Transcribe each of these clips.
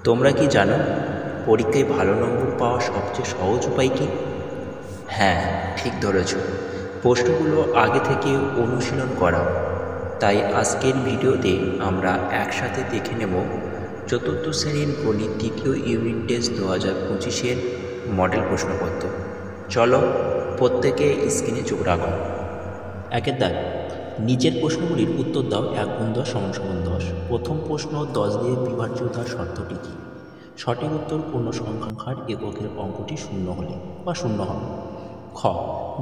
তোমরা কি জানো পরীক্ষায় ভালো নম্বর পাওয়ার সবচেয়ে সহজ উপায় কি? হ্যাঁ, ঠিক ধরেছ। প্রশ্নগুলো আগে থেকে অনুশীলন করা। তাই আজকের ভিডিওতে আমরা একসাথে দেখে নেব চতুর্থ শ্রেণীর গণিত তৃতীয় ইউনিট টেস্ট 2025-এর মডেল প্রশ্নপত্র। চলো প্রত্যেকে স্ক্রিনে চোখ রাখো। একের দাগ, নিচের প্রশ্নগুলির উত্তর দাও। 1 × 10 = 10। প্রথম প্রশ্ন, 10 দিয়ে বিভাজ্যতার শর্তটি কী? সঠিক উত্তর, কোনো সংখ্যার এককের অঙ্কটি শূন্য হলে বা শূন্য হবে। খ,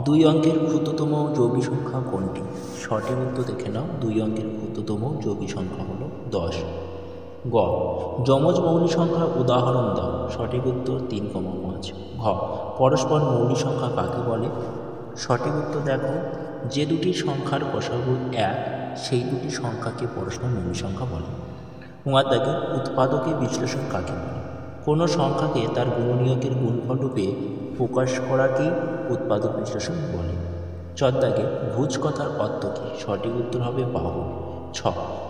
2 অঙ্কের ক্ষুদ্রতম যৌগিক সংখ্যা কোনটি? সঠিক উত্তর দেখে নাও, 2 অঙ্কের ক্ষুদ্রতম যৌগিক সংখ্যা হলো 10। গ, যমজ মৌলিক সংখ্যার উদাহরণ দাও। সঠিক উত্তর 3,5। ঘ, পরস্পর মৌলিক সংখ্যা কাকে বলে? সঠিক উত্তর দেখো, যে দুটি সংখ্যার গসাগু 1 সেই দুটি সংখ্যাকে পরস্পর মৌলিক সংখ্যা বলে। উঙার দাগে, উৎপাদকের বিশ্লেষণ কাকে বলে? কোনো সংখ্যাকে তার গুণনীয়কের গুণফল রূপে প্রকাশ করাকেই উৎপাদক বিশ্লেষণ বলে। চর দাগে, ভুজ কথার অর্থ কী? সঠিক উত্তর হবে বাহু। ছ,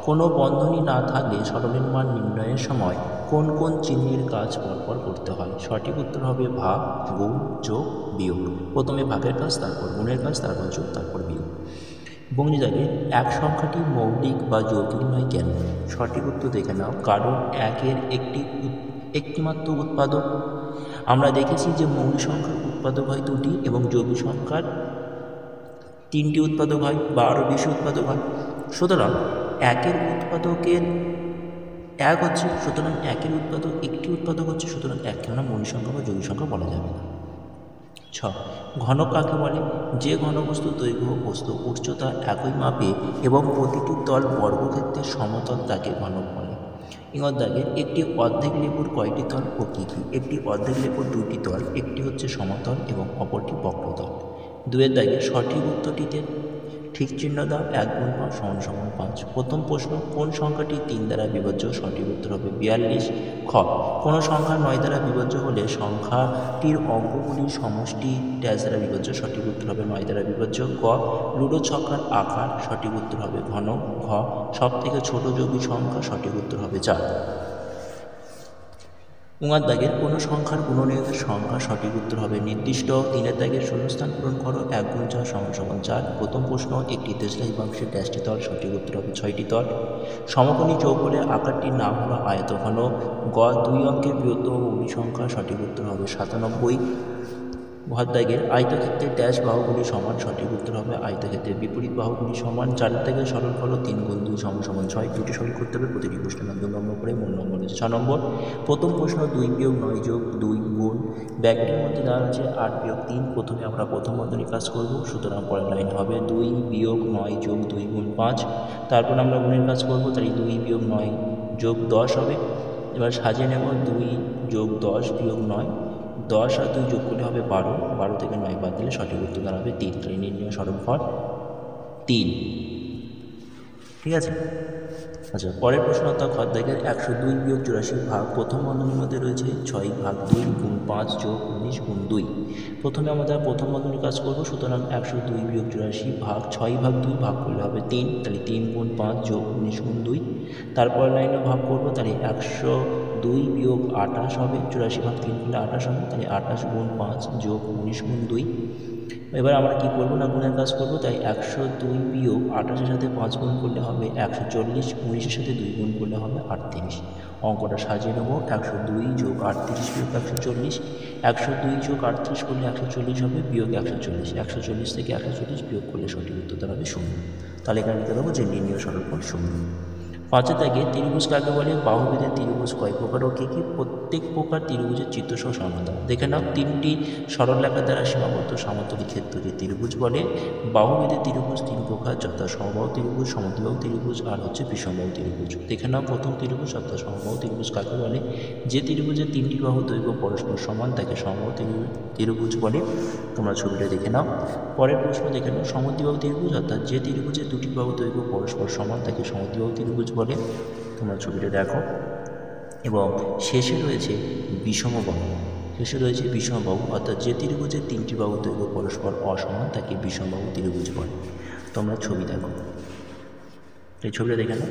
কোনো বন্ধনী না থাকলে সরলের মান নির্ণয়ের সময় কোন কোন চিহ্নের কাজ পরপর করতে হয়? সঠিক উত্তর হবে ভাগ, গুণ, যোগ, বিয়োগ। প্রথমে ভাগের কাজ, তারপর গুণের কাজ, তারপর যোগ, তারপর বিয়োগ। বঙ্গি দাগে, এক সংখ্যাটি মৌলিক বা যৌগিক নয় কেন? সঠিক উত্তর দেখে নাও, কারণ একের একটিমাত্র উৎপাদক। আমরা দেখেছি যে মৌলিক সংখ্যার উৎপাদক হয় 2টি এবং যৌগিক সংখ্যার 3টি উৎপাদক হয় বা আরও বেশি উৎপাদক হয়। সুতরাং একের উৎপাদকের 1 হচ্ছে, সুতরাং একের উৎপাদক একটি উৎপাদক হচ্ছে, সুতরাং এককে আমরা মৌলিক সংখ্যা বা যৌগিক সংখ্যা বলা যাবে না। 6, ঘনক কাকে বলে? যে ঘনবস্তু দৈর্ঘ্য, বস্তু উচ্চতা একই মাপে এবং প্রতিটি তল বর্গক্ষেত্রের সমতল তাকে ঘনক বলে। ইঙর দাগে, একটি অর্ধেক লেবুর কয়টি তল ও কী কী? একটি অর্ধেক লেবুর 2টি তল, একটি হচ্ছে সমতল এবং অপরটি বক্রতল। 2-এর দাগে, সঠিক উত্তরটিতে ঠিক চিহ্ন দাও। 1 × 5 = 5। প্রথম প্রশ্ন, কোন সংখ্যাটি 3 দ্বারা বিভাজ্য? সঠিক উত্তর হবে 42। খ, কোনো সংখ্যা 9 দ্বারা বিভাজ্য হলে সংখ্যাটির অঙ্কগুলির সমষ্টি ড্যাশ দ্বারা বিভাজ্য? সঠিক উত্তর হবে 9 দ্বারা বিভাজ্য। গ, লুডো ছক্কার আকার? সঠিক উত্তর হবে ঘন। ঘ, সব থেকে ছোট যৌগিক সংখ্যা? সঠিক উত্তর হবে 4। উঙার দাগের, কোনো সংখ্যার গুণনীয়কের সংখ্যা? সঠিক উত্তর হবে নির্দিষ্ট। 3-এর দাগের শূন্যস্থান পূরণ করো। 1 × 4 = 4। প্রথম প্রশ্ন, একটি দেশলাই বাক্সের ড্যাশটি তল? সঠিক উত্তর হবে 6টি তল। সমকোণী চৌকোণের আকারটির নাম হলো আয়তঘন। গ, 2 অঙ্কের বৃহত্তম মৌলিক সংখ্যা? সঠিক উত্তর হবে 97। ঘর দাগের, আয়তক্ষেত্রের ড্যাশ বাহুগুলি সমান? সঠিক উত্তর হবে আয়তক্ষেত্রের বিপরীত বাহুগুলি সমান। 4-এর দাগের সরল করো। 3 × 2 = 6। দুটি সরল করতে হবে, প্রতিটি প্রশ্নের নাম 2 নম্বর করে, মূল নম্বর হচ্ছে 6 নম্বর। প্রথম প্রশ্ন, 2 - 9 + 2 গুণ, ব্যাগটির মধ্যে দেওয়া আছে 8 - 3। প্রথমে আমরা প্রথম বন্ধনী কাজ করব, সুতরাং পরের লাইন হবে 2 - 9 + 2 গুণ 5। তারপর আমরা গুণের কাজ করব, তাই 2 - 9 + 10 হবে। এবার সাজিয়ে নেব, 2 + 10 - 9, 10 আর 2 যোগ করলে হবে 12। 12 থেকে 9 বাদ দিলে সঠিক উত্তর দাঁড়াবে 3। তাই নির্ণয় সরলফল 3। ঠিক আছে। আচ্ছা, পরের প্রশ্ন, অর্থাৎ ঘর দাগের 102 - 84 ভাগ, প্রথম বন্ধনীর মধ্যে রয়েছে 6/2 গুণ 5 যোগ 19 গুণ 2। প্রথমে আমরা প্রথম বন্ধনীর কাজ করব, সুতরাং 102 - 84 ভাগ 6/2 ভাগ করলে হবে 3, তাহলে 3 গুণ 5 যোগ 19 গুণ 2। তারপর লাইনে ভাগ করব, তাহলে 102 - 28 হবে। 84 ভাগ 3 করলে 28 হবে, তাহলে 28 গুণ 5 যোগ 19 গুণ 2। এবার আমরা কি করব না, গুণের কাজ করব, তাই 102 - 28-এর সাথে 5 গুণ করলে হবে 140, 19-এর সাথে 2 গুণ করলে হবে 38। অঙ্কটা সাজিয়ে নেব, 102 + 38 - 140। 102 + 38 করলে 140 হবে, বিয়োগ 140। 140 থেকে 140 বিয়োগ করলে সঠিক উত্তর দাঁড়াবে 0। তাহলে এখানে লিখে দেবো যে নির্ণয় সরলফল 0। 5-এর দাগে, ত্রিভুজ কাকে বলে? বাহুভেদের ত্রিভুজ কয় প্রকার ও কী কী? প্রত্যেক প্রকার ত্রিভুজের চিত্রসহ সংজ্ঞা দাও। দেখে নাও, 3টি সরলরেখা দ্বারা সীমাবদ্ধ সমতলী ক্ষেত্রকে ত্রিভুজ বলে। বাহুভেদের ত্রিভুজ 3 প্রকার, যথা সমবাহু ত্রিভুজ, সমদ্বিবাহু ত্রিভুজ আর হচ্ছে বিষমবাহু ত্রিভুজ। দেখে নাও, প্রথম ত্রিভুজ অর্থাৎ সমবাহু ত্রিভুজ কাকে বলে? যে ত্রিভুজের 3টি বাহু দৈর্ঘ্য পরস্পর সমান তাকে সমবাহু ত্রিভুজ বলে। তোমরা ছবিটা দেখে নাও। পরের প্রশ্ন দেখে নাও, সমদ্বিবাহু ত্রিভুজ অর্থাৎ যে ত্রিভুজের 2টি বাহু দৈর্ঘ্য পরস্পর সমান তাকে সমদ্বিবাহু ত্রিভুজ বলে। তোমরা ছবিটা দেখো। এবং শেষে রয়েছে বিষমবাহু। অর্থাৎ যে ত্রিভুজের 3টি বাহু দৈর্ঘ্য পরস্পর অসমান তাকে বিষমবাহু ত্রিভুজ বলে। তোমরা ছবি দেখো। এই ছবিটা দেখে নাও।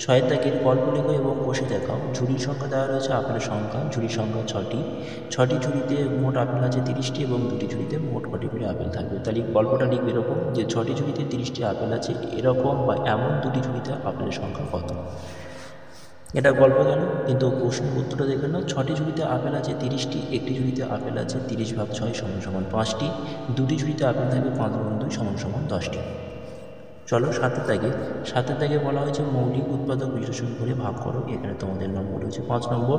6 দাগের গল্প লেখো এবং কষে দেখাও। ঝুড়ির সংখ্যা দেওয়া রয়েছে আপেলের সংখ্যা। ঝুড়ির সংখ্যা 6টি। 6টি ঝুড়িতে মোট আপেল আছে 30টি এবং 2টি ঝুড়িতে মোট কটি করে আপেল থাকবে। তাহলে গল্পটা লিখবে এরকম যে 6টি ঝুড়িতে 30টি আপেল আছে, এরকম বা এমন 2টি ঝুড়িতে আপেলের সংখ্যা কত। এটা গল্প গেল, কিন্তু প্রশ্নের উত্তরটা দেখে নাও। 6টি ঝুড়িতে আপেল আছে 30টি, একটি ঝুড়িতে আপেল আছে 30/6 = 5টি, 2টি ঝুড়িতে আপেল থাকবে 5×2 = 10টি। চলো 7 দাগে বলা হয়েছে মৌলিক উৎপাদক বিশ্লেষণ করে ভাগ করো। এখানে তোমাদের নম্বর হচ্ছে 5 নম্বর।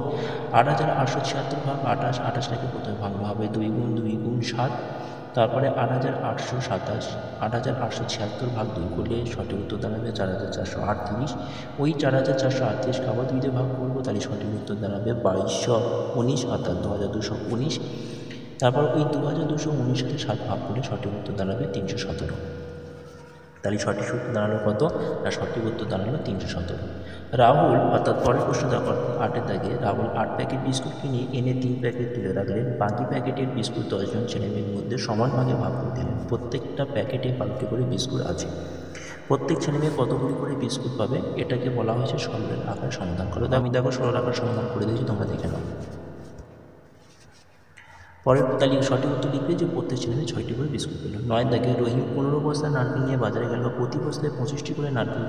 8,876 ভাগ 28, 28টাকে প্রথমে ভাঙতে হবে 2 গুণ 2 গুণ 7, তারপরে 8,827, 8,876 ভাগ 2 করলে সঠিক উত্তর দাঁড়াবে 4,438। ওই 4,438কে আবার 2 দিয়ে ভাগ করবো, তাহলে সঠিক উত্তর দাঁড়াবে 2219, অর্থাৎ 2219। তারপর ওই 2219 সাথে 7 ভাগ করলে সঠিক উত্তর দাঁড়াবে 317। তাহলে সঠিক উত্তর দাঁড়ালো কত না, সঠিক উত্তর দাঁড়ালো 317। রাহুল, অর্থাৎ পরের প্রশ্ন দেখো 8 দাগে, রাহুল 8 প্যাকেট বিস্কুট কিনে এনে 3 প্যাকেট তুলে রাখলেন। বাকি প্যাকেটের বিস্কুট 10 জন ছেলেমেয়ের মধ্যে সমান ভাগে ভাগ করে দিলেন। প্রত্যেকটা প্যাকেটে 12টি করে বিস্কুট আছে। প্রত্যেক ছেলেমেয়ে কতগুলি করে বিস্কুট পাবে? এটাকে বলা হয়েছে সরল আকার সমাধান করো। তো আমি দেখো সরল আকার সমাধান করে দিয়েছি, তোমরা দেখে নাও। পরের তালিকা সঠিক উত্তর লিখবে যে প্রত্যেক ছেলেমেয়ে 6টি করে বিস্কুট পেল। 9 দাগে, রহিম 15 বস্তা নারকেল নিয়ে বাজারে গেল। প্রতি বস্তায় 25টি করে নারকেল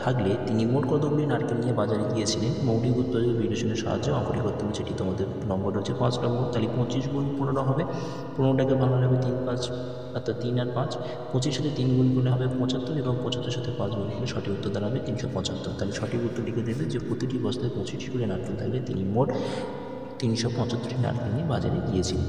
থাকলে তিনি মোট কতগুলি নারকেল নিয়ে বাজারে গিয়েছিলেন? মৌলিক উৎপাদক বিশ্লেষণের সাহায্যে অঙ্কটি করতে হবে, যেটি তোমাদের নম্বর হচ্ছে 5 নম্বর। তাহলে 25 গুণ 15 হবে, 15টাকে ভাঙালে হবে 3, 5, অর্থাৎ 3 আর 5। 25 সাথে 3 গুণ করলে হবে 75 এবং 75 সাথে 5 গুণ করলে সঠিক উত্তর দাঁড়াবে 375। তাহলে সঠিক উত্তর লিখে দেবে যে প্রতিটি বস্তায় 25টি করে নারকেল থাকলে তিনি মোট 375টি নারকেল নিয়ে বাজারে গিয়েছিলেন।